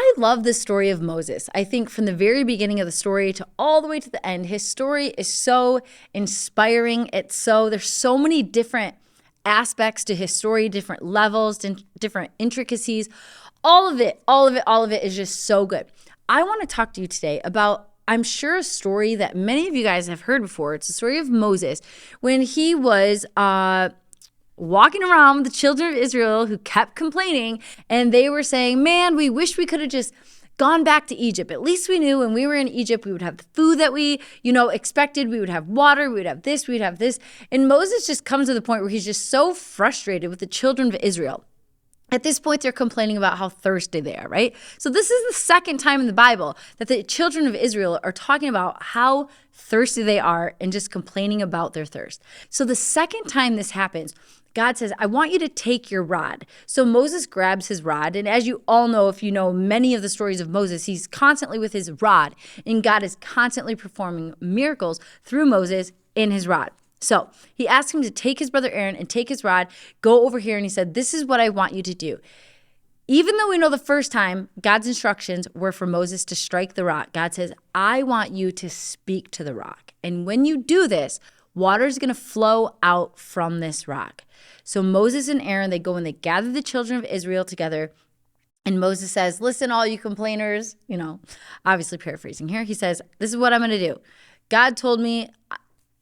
I love the story of Moses. I think from the very beginning of the story to all the way to the end, his story is so inspiring. There's so many different aspects to his story, different levels, different intricacies. All of it is just so good. I want to talk to you today about, I'm sure, a story that many of you guys have heard before. It's the story of Moses when he was walking around with the children of Israel who kept complaining, and they were saying, man, we wish we could have just gone back to Egypt. At least we knew when we were in Egypt, we would have the food that we, expected. We would have water. We would have this. We'd have this. And Moses just comes to the point where he's just so frustrated with the children of Israel. At this point, they're complaining about how thirsty they are, right? So this is the second time in the Bible that the children of Israel are talking about how thirsty they are and just complaining about their thirst. So the second time this happens, God says, I want you to take your rod. So Moses grabs his rod. And as you all know, if you know many of the stories of Moses, he's constantly with his rod. And God is constantly performing miracles through Moses in his rod. So he asked him to take his brother Aaron and take his rod, go over here. And he said, this is what I want you to do. Even though we know the first time God's instructions were for Moses to strike the rock, God says, I want you to speak to the rock. And when you do this, water is going to flow out from this rock. So Moses and Aaron, they go and they gather the children of Israel together. And Moses says, listen, all you complainers, obviously paraphrasing here. He says, this is what I'm going to do. God told me,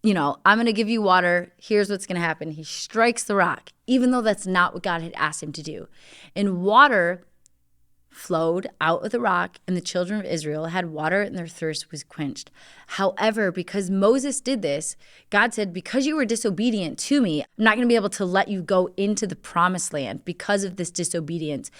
I'm going to give you water. Here's what's going to happen. He strikes the rock, even though that's not what God had asked him to do. And water flowed out of the rock, and the children of Israel had water, and their thirst was quenched. However, because Moses did this, God said, because you were disobedient to me, I'm not going to be able to let you go into the promised land because of this disobedience.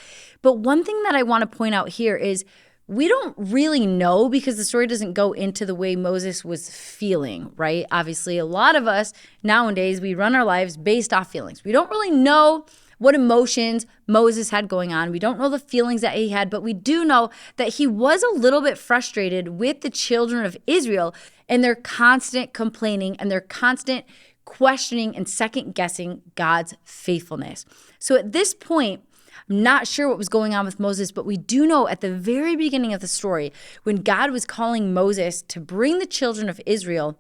But one thing that I want to point out here is we don't really know, because the story doesn't go into the way Moses was feeling, right? Obviously, a lot of us nowadays, we run our lives based off feelings. We don't really know what emotions Moses had going on. We don't know the feelings that he had, but we do know that he was a little bit frustrated with the children of Israel and their constant complaining and their constant questioning and second guessing God's faithfulness. So at this point, I'm not sure what was going on with Moses, but we do know at the very beginning of the story, when God was calling Moses to bring the children of Israel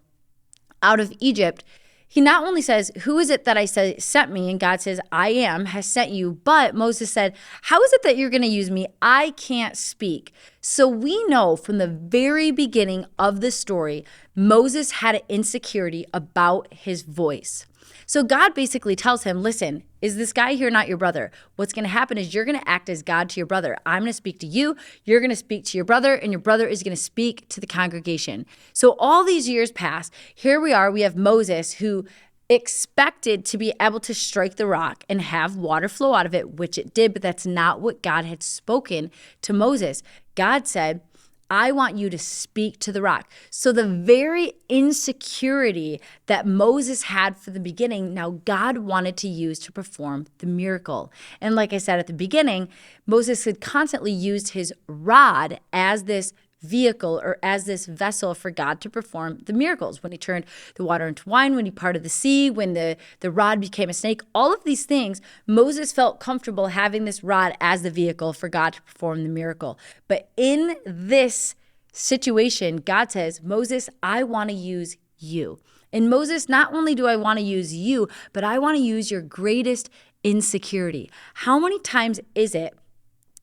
out of Egypt, he not only says, who is it that I said sent me? And God says, I am, has sent you. But Moses said, how is it that you're going to use me? I can't speak. So we know from the very beginning of the story, Moses had an insecurity about his voice. So God basically tells him, listen, is this guy here not your brother? What's going to happen is you're going to act as God to your brother. I'm going to speak to you. You're going to speak to your brother, and your brother is going to speak to the congregation. So all these years pass. Here we are. We have Moses, who expected to be able to strike the rock and have water flow out of it, which it did, but that's not what God had spoken to Moses. God said, I want you to speak to the rock. So the very insecurity that Moses had for the beginning, now God wanted to use to perform the miracle. And like I said at the beginning, Moses had constantly used his rod as this vehicle or as this vessel for God to perform the miracles. When he turned the water into wine, when he parted the sea, when the rod became a snake, all of these things, Moses felt comfortable having this rod as the vehicle for God to perform the miracle. But in this situation, God says, Moses, I want to use you. And Moses, not only do I want to use you, but I want to use your greatest insecurity. How many times is it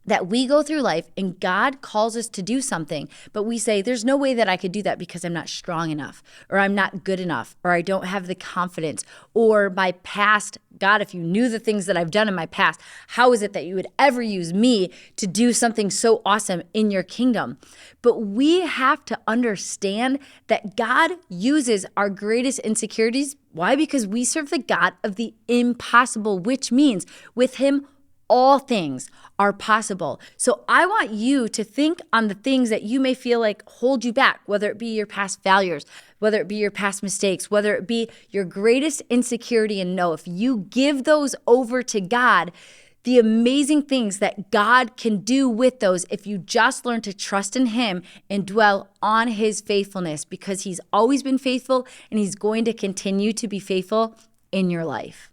that we go through life and God calls us to do something, but we say, there's no way that I could do that because I'm not strong enough, or I'm not good enough, or I don't have the confidence, or my past, God, if you knew the things that I've done in my past, how is it that you would ever use me to do something so awesome in your kingdom? But we have to understand that God uses our greatest insecurities. Why? Because we serve the God of the impossible, which means with him, all things are possible. So I want you to think on the things that you may feel like hold you back, whether it be your past failures, whether it be your past mistakes, whether it be your greatest insecurity, and know if you give those over to God, the amazing things that God can do with those if you just learn to trust in him and dwell on his faithfulness, because he's always been faithful and he's going to continue to be faithful in your life.